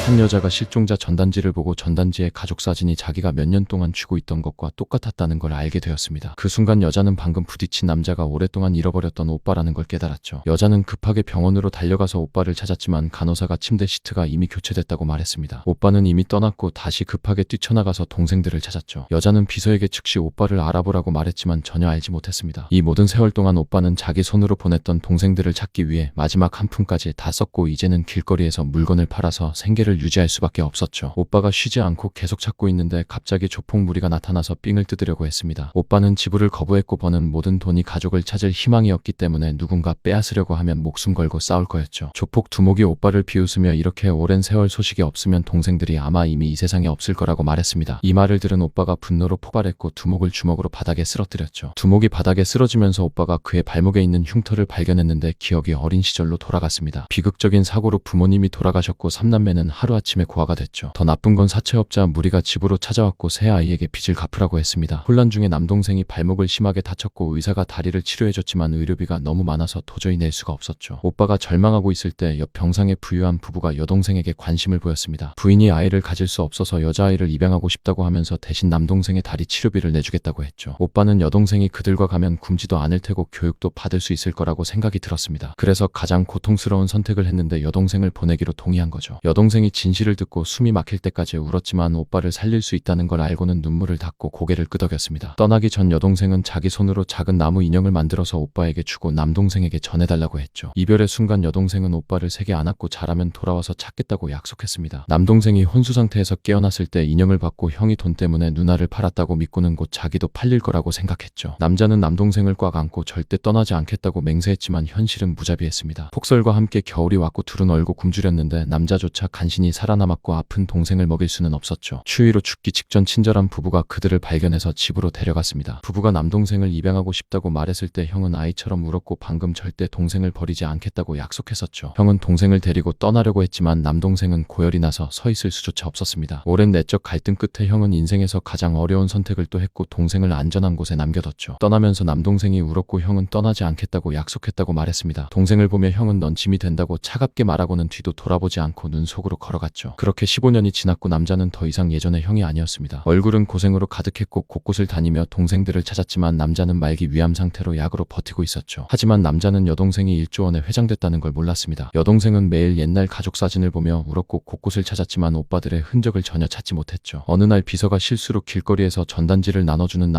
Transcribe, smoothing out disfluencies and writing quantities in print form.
한 여자가 실종자 전단지를 보고 전단지의 가족 사진이 자기가 몇 년 동안 쥐고 있던 것과 똑같았다는 걸 알게 되었습니다. 그 순간 여자는 방금 부딪힌 남자가 오랫동안 잃어버렸던 오빠라는 걸 깨달았죠. 여자는 급하게 병원으로 달려가서 오빠를 찾았지만 간호사가 침대 시트가 이미 교체됐다고 말했습니다. 오빠는 이미 떠났고 다시 급하게 뛰쳐나가서 동생들을 찾았죠. 여자는 비서에게 즉시 오빠를 알아보라고 말했지만 전혀 알지 못했습니다. 이 모든 세월 동안 오빠는 자기 손으로 보냈던 동생들을 찾기 위해 마지막 한 푼까지 다 썼고 이제는 길거리에서 물건을 팔아서 생계를 유지할 수밖에 없었죠. 오빠가 쉬지 않고 계속 찾고 있는데 갑자기 조폭 무리가 나타나서 삥을 뜯으려고 했습니다. 오빠는 지불을 거부했고 버는 모든 돈이 가족을 찾을 희망이었기 때문에 누군가 빼앗으려고 하면 목숨 걸고 싸울 거였죠. 조폭 두목이 오빠를 비웃으며 이렇게 오랜 세월 소식이 없으면 동생들이 아마 이미 이 세상에 없을 거라고 말했습니다. 이 말을 들은 오빠가 분노로 폭발했고 두목을 주먹으로 바닥에 쓰러뜨렸죠. 두목이 바닥에 쓰러지면서 오빠가 그의 발목에 있는 흉터를 발견했는데 기억이 어린 시절로 돌아갔습니다. 비극적인 사고로 부모님이 돌아가셨고 삼남매는 하루아침에 고아가 됐죠. 더 나쁜 건 사채업자 무리가 집으로 찾아왔고 새 아이에게 빚을 갚으라고 했습니다. 혼란 중에 남동생이 발목을 심하게 다쳤고 의사가 다리를 치료해줬지만 의료비가 너무 많아서 도저히 낼 수가 없었죠. 오빠가 절망하고 있을 때 옆 병상의 부유한 부부가 여동생에게 관심을 보였습니다. 부인이 아이를 가질 수 없어서 여자아이를 입양하고 싶다고 하면서 대신 남동생의 다리 치료비를 내주겠다고 했죠. 오빠는 여동생이 그들과 가면 굶지도 않을 테고 교육도 받을 수 있을 거라고 생각이 들었습니다. 그래서 가장 고통스러운 선택을 했는데 여동생을 보내기로 동의한 거죠. 여동생이 진실을 듣고 숨이 막힐 때까지 울었지만 오빠를 살릴 수 있다는 걸 알고는 눈물을 닦고 고개를 끄덕였습니다. 떠나기 전 여동생은 자기 손으로 작은 나무 인형을 만들어서 오빠에게 주고 남동생에게 전해달라고 했죠. 이별의 순간 여동생은 오빠를 세게 안았고 잘하면 돌아와서 찾겠다고 약속했습니다. 남동생이 혼수 상태에서 깨어났을 때 인형을 받고 형이 돈 때문에 누나를 팔았다고 믿고는 곧 자기도 팔릴 거라고 생각했죠. 남자는 남동생을 꽉 안고 절대 떠나지 않겠다고 맹세했지만 현실은 무자비했습니다. 폭설과 함께 겨울이 왔고 둘은 얼고 굶주렸는데 남자조차 간신히 살아남았고 아픈 동생을 먹일 수는 없었죠. 추위로 죽기 직전 친절한 부부가 그들을 발견해서 집으로 데려갔습니다. 부부가 남동생을 입양하고 싶다고 말했을 때 형은 아이처럼 울었고 방금 절대 동생을 버리지 않겠다고 약속했었죠. 형은 동생을 데리고 떠나려고 했지만 남동생은 고열이 나서 서 있을 수조차 없었습니다. 오랜 내적 갈등 끝에 형은 인생에서 가장 어려운 선택을 또 했고 동생을 안전한 곳에 남겨뒀죠. 떠나면서 남동생이 울었고 형은 떠나지 않겠다고 약속했다고 말했습니다. 동생을 보며 형은 넌 짐이 된다고 차갑게 말하고는 뒤도 돌아보지 않고 눈 속으로 걸어갔죠. 그렇게 15년이 지났고 남자는 더 이상 예전의 형이 아니었습니다. 얼굴은 고생으로 가득했고 곳곳을 다니며 동생들을 찾았지만 남자는 말기 위암 상태로 약으로 버티고 있었죠. 하지만 남자는 여동생이 1조 원에 회장됐다는 걸 몰랐습니다. 여동생은 매일 옛날 가족 사진을 보며 울었고 곳곳을 찾았지만 오빠들의 흔적을 전혀 찾지 못했죠. 어느 날 비서가 실수로 길거리에서 전단지를 나눠주는